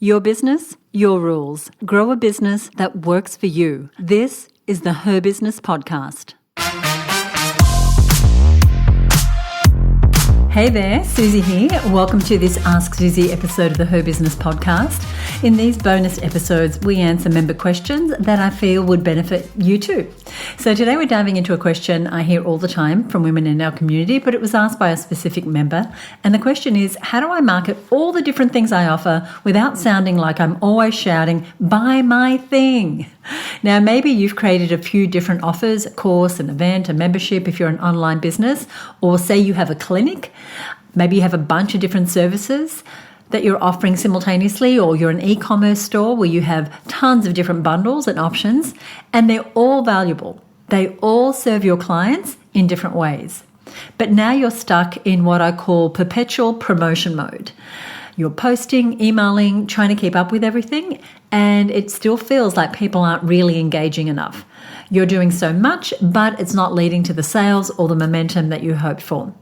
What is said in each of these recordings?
Your business, your rules. Grow a business that works for you. This is the Her Business Podcast. Hey there, Suzi here. Welcome to this Ask Suzi episode of the Her Business Podcast. In these bonus episodes, we answer member questions that I feel would benefit you too. So today we're diving into a question I hear all the time from women in our community, but it was asked by a specific member. And the question is, how do I market all the different things I offer without sounding like I'm always shouting, buy my thing? Now, maybe you've created a few different offers, a course, an event, a membership if you're an online business, or say you have a clinic. Maybe you have a bunch of different services that you're offering simultaneously, or you're an e-commerce store where you have tons of different bundles and options, and they're all valuable. They all serve your clients in different ways. But now you're stuck in what I call perpetual promotion mode. You're posting, emailing, trying to keep up with everything, and it still feels like people aren't really engaging enough. You're doing so much, but it's not leading to the sales or the momentum that you hoped for.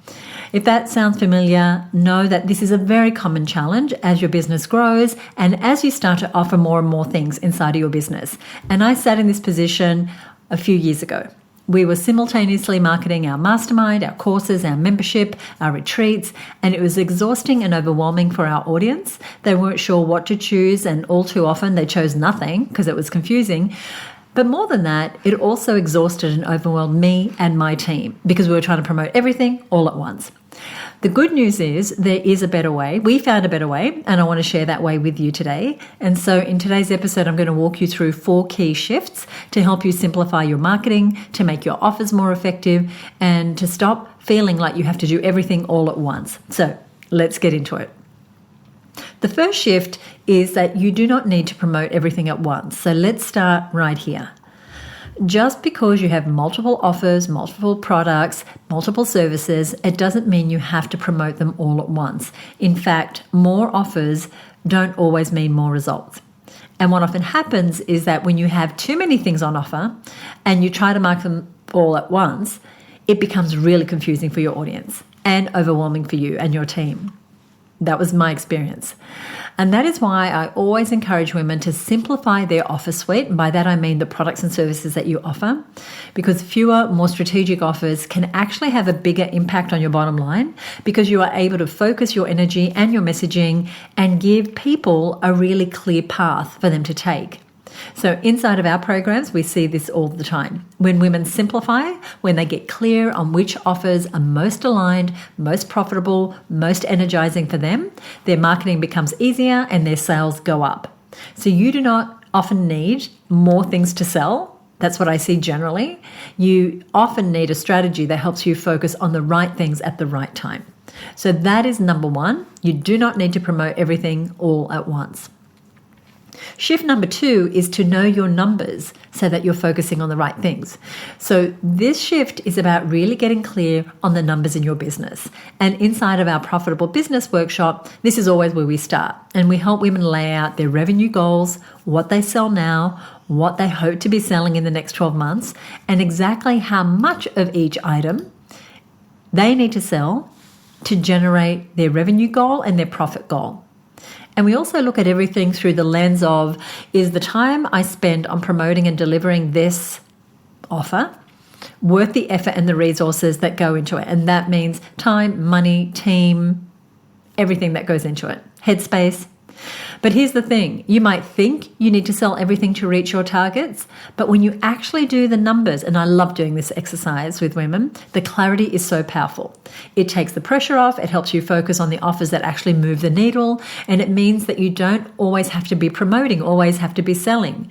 If that sounds familiar, know that this is a very common challenge as your business grows and as you start to offer more and more things inside of your business. And I sat in this position a few years ago. We were simultaneously marketing our mastermind, our courses, our membership, our retreats, and it was exhausting and overwhelming for our audience. They weren't sure what to choose, and all too often they chose nothing because it was confusing. But more than that, it also exhausted and overwhelmed me and my team because we were trying to promote everything all at once. The good news is there is a better way. We found a better way, and I want to share that way with you today. And so in today's episode, I'm going to walk you through 4 key shifts to help you simplify your marketing, to make your offers more effective, and to stop feeling like you have to do everything all at once. So let's get into it. The first shift is that you do not need to promote everything at once. So let's start right here. Just because you have multiple offers, multiple products, multiple services, it doesn't mean you have to promote them all at once. In fact, more offers don't always mean more results. And what often happens is that when you have too many things on offer and you try to market them all at once, it becomes really confusing for your audience and overwhelming for you and your team. That was my experience. And that is why I always encourage women to simplify their offer suite. And by that, I mean the products and services that you offer, because fewer, more strategic offers can actually have a bigger impact on your bottom line because you are able to focus your energy and your messaging and give people a really clear path for them to take. So inside of our programs, we see this all the time. When women simplify, when they get clear on which offers are most aligned, most profitable, most energizing for them, their marketing becomes easier and their sales go up. So you do not often need more things to sell. That's what I see generally. You often need a strategy that helps you focus on the right things at the right time. So that is number 1. You do not need to promote everything all at once. Shift number 2 is to know your numbers so that you're focusing on the right things. So this shift is about really getting clear on the numbers in your business. And inside of our Profitable Business Workshop, this is always where we start. And we help women lay out their revenue goals, what they sell now, what they hope to be selling in the next 12 months, and exactly how much of each item they need to sell to generate their revenue goal and their profit goal. And we also look at everything through the lens of, is the time I spend on promoting and delivering this offer worth the effort and the resources that go into it? And that means time, money, team, everything that goes into it, headspace. But here's the thing, you might think you need to sell everything to reach your targets, but when you actually do the numbers, and I love doing this exercise with women, the clarity is so powerful. It takes the pressure off, it helps you focus on the offers that actually move the needle, and it means that you don't always have to be promoting, always have to be selling.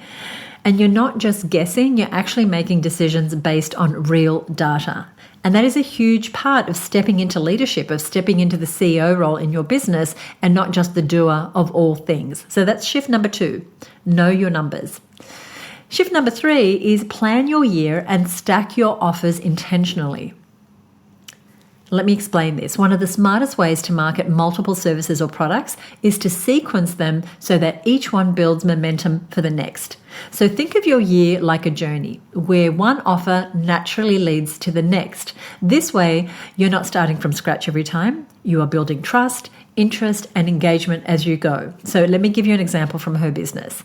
And you're not just guessing, you're actually making decisions based on real data. And that is a huge part of stepping into leadership, of stepping into the CEO role in your business and not just the doer of all things. So that's shift number 2, know your numbers. Shift number 3 is plan your year and stack your offers intentionally. Let me explain this. One of the smartest ways to market multiple services or products is to sequence them so that each one builds momentum for the next. So think of your year like a journey where one offer naturally leads to the next. This way, you're not starting from scratch every time. You are building trust, interest, and engagement as you go. So let me give you an example from her business.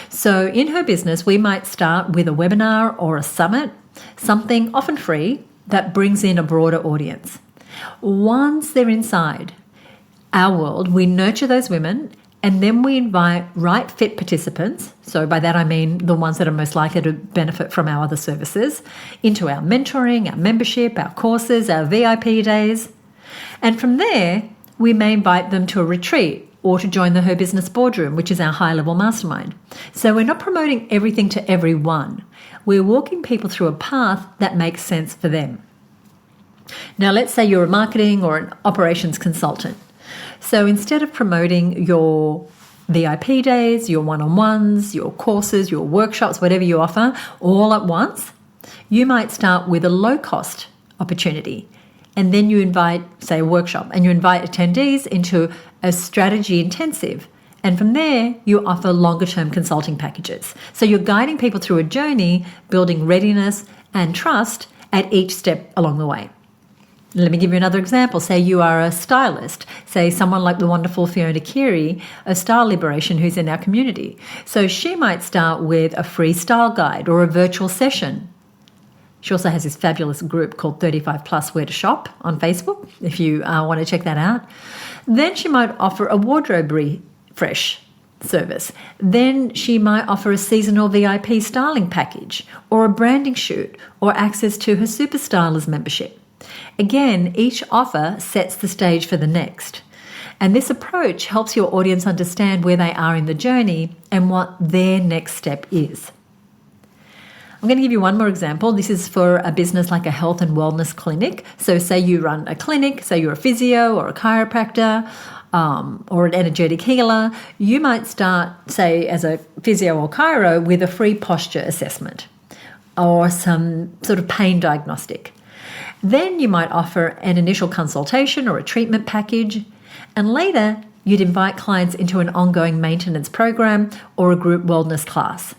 So in her business, we might start with a webinar or a summit, something often free that brings in a broader audience. Once they're inside our world, we nurture those women, and then we invite right fit participants, so by that I mean the ones that are most likely to benefit from our other services, into our mentoring, our membership, our courses, our VIP days. And from there, we may invite them to a retreat or to join the Her Business Boardroom, which is our high-level mastermind. So we're not promoting everything to everyone. We're walking people through a path that makes sense for them. Now, let's say you're a marketing or an operations consultant. So instead of promoting your VIP days, your one-on-ones, your courses, your workshops, whatever you offer, all at once, you might start with a low-cost opportunity. And then you invite, say, a workshop, and you invite attendees into a strategy intensive. And from there, you offer longer-term consulting packages. So you're guiding people through a journey, building readiness and trust at each step along the way. Let me give you another example. Say you are a stylist, say someone like the wonderful Fiona Keary of Style Liberation who's in our community. So she might start with a free style guide or a virtual session. She also has this fabulous group called 35 Plus Where to Shop on Facebook, if you want to check that out. Then she might offer a wardrobe refresh service. Then she might offer a seasonal VIP styling package or a branding shoot or access to her Super Stylers membership. Again, each offer sets the stage for the next. And this approach helps your audience understand where they are in the journey and what their next step is. I'm going to give you one more example. This is for a business like a health and wellness clinic. So say you run a clinic, say you're a physio or a chiropractor or an energetic healer. You might start, say, as a physio or chiro with a free posture assessment or some sort of pain diagnostic. Then you might offer an initial consultation or a treatment package, and later you'd invite clients into an ongoing maintenance program or a group wellness class.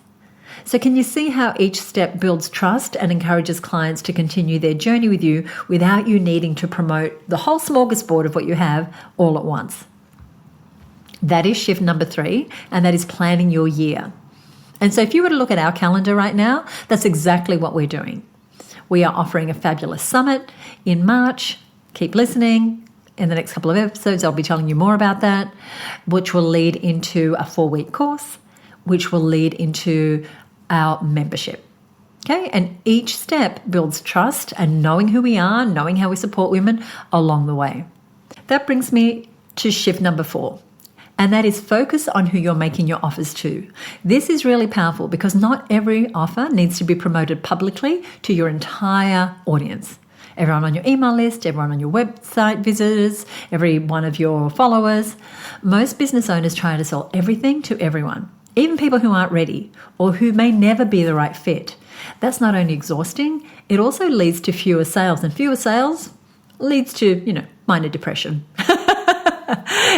So can you see how each step builds trust and encourages clients to continue their journey with you without you needing to promote the whole smorgasbord of what you have all at once? That is shift number 3, and that is planning your year. And so if you were to look at our calendar right now, that's exactly what we're doing. We are offering a fabulous summit in March. Keep listening. In the next couple of episodes, I'll be telling you more about that, which will lead into a 4-week course, which will lead into our membership. Okay, and each step builds trust and knowing who we are, knowing how we support women along the way. That brings me to shift number 4. And that is focus on who you're making your offers to. This is really powerful because not every offer needs to be promoted publicly to your entire audience. Everyone on your email list, everyone on your website visitors, every one of your followers. Most business owners try to sell everything to everyone, even people who aren't ready or who may never be the right fit. That's not only exhausting, it also leads to fewer sales, and fewer sales leads to, minor depression.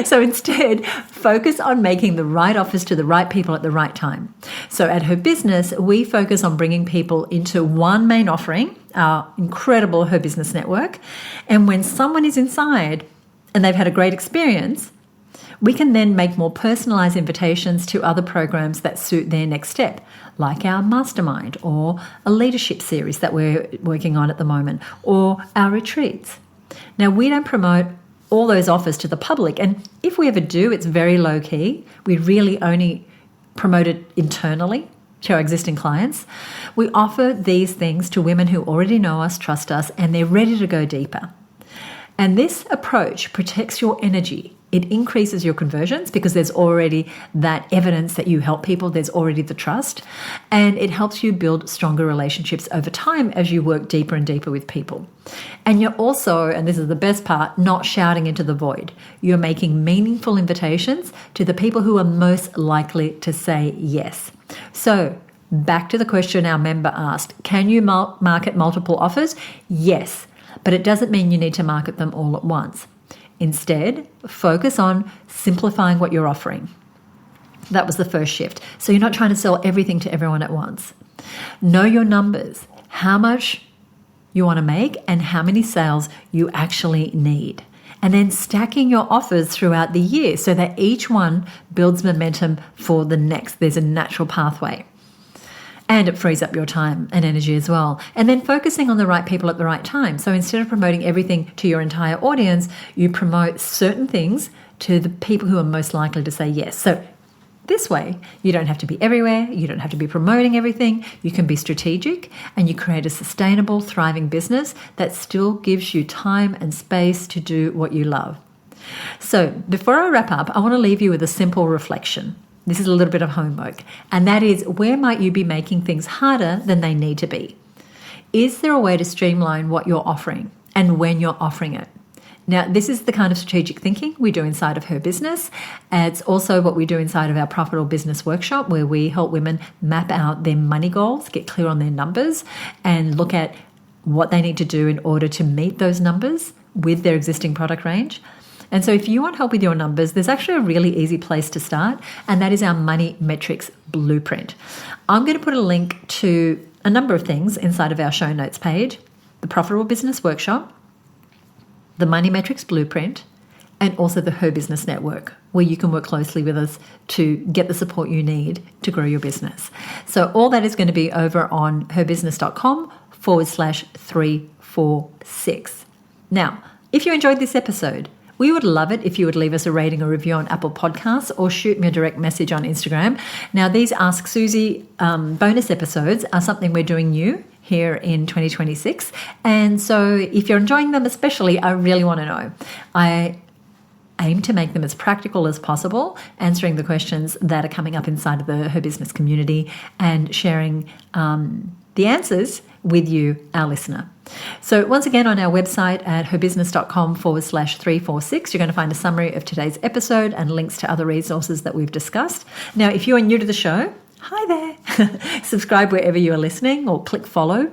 So instead, focus on making the right offers to the right people at the right time. So at Her Business, we focus on bringing people into one main offering, our incredible Her Business network. And when someone is inside and they've had a great experience, we can then make more personalized invitations to other programs that suit their next step, like our mastermind or a leadership series that we're working on at the moment, or our retreats. Now, we don't promote all those offers to the public, and if we ever do, it's very low key. We really only promote it internally to our existing clients. We offer these things to women who already know us, trust us, and they're ready to go deeper. And this approach protects your energy. It increases your conversions because there's already that evidence that you help people. There's already the trust, and it helps you build stronger relationships over time as you work deeper and deeper with people. And you're also, and this is the best part, not shouting into the void. You're making meaningful invitations to the people who are most likely to say yes. So back to the question our member asked, can you market multiple offers? Yes, but it doesn't mean you need to market them all at once. Instead, focus on simplifying what you're offering. That was the first shift. So you're not trying to sell everything to everyone at once. Know your numbers, how much you want to make and how many sales you actually need. and then stacking your offers throughout the year so that each one builds momentum for the next. There's a natural pathway. And it frees up your time and energy as well. And then focusing on the right people at the right time. So instead of promoting everything to your entire audience, you promote certain things to the people who are most likely to say yes. So this way, you don't have to be everywhere. You don't have to be promoting everything. You can be strategic and you create a sustainable, thriving business that still gives you time and space to do what you love. So before I wrap up, I want to leave you with a simple reflection. This is a little bit of homework, and that is, where might you be making things harder than they need to be? Is there a way to streamline what you're offering and when you're offering it? Now, this is the kind of strategic thinking we do inside of Her Business. It's also what we do inside of our Profitable Business Workshop, where we help women map out their money goals, get clear on their numbers, and look at what they need to do in order to meet those numbers with their existing product range. And so if you want help with your numbers, there's actually a really easy place to start, and that is our Money Metrics Blueprint. I'm going to put a link to a number of things inside of our show notes page: the Profitable Business Workshop, the Money Metrics Blueprint, and also the Her Business Network, where you can work closely with us to get the support you need to grow your business. So all that is going to be over on herbusiness.com/346. Now, if you enjoyed this episode, we would love it if you would leave us a rating or review on Apple Podcasts or shoot me a direct message on Instagram. Now, these Ask Suzi bonus episodes are something we're doing new here in 2026. And so if you're enjoying them especially, I really want to know. I aim to make them as practical as possible, answering the questions that are coming up inside of the Her Business community and sharing the answers with you, our listener. So once again, on our website at herbusiness.com/346, you're going to find a summary of today's episode and links to other resources that we've discussed. Now, if you are new to the show, hi there. Subscribe wherever you are listening or click follow.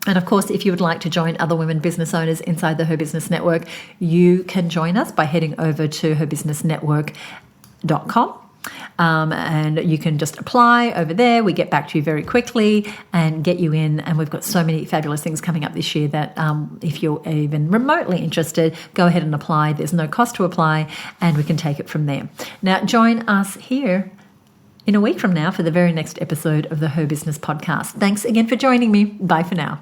And of course, if you would like to join other women business owners inside the Her Business Network, you can join us by heading over to herbusinessnetwork.com. And you can just apply over there. We get back to you very quickly and get you in. And we've got so many fabulous things coming up this year that if you're even remotely interested, go ahead and apply. There's no cost to apply, and we can take it from there. Now, join us here in a week from now for the very next episode of the Her Business podcast. Thanks again for joining me. Bye for now.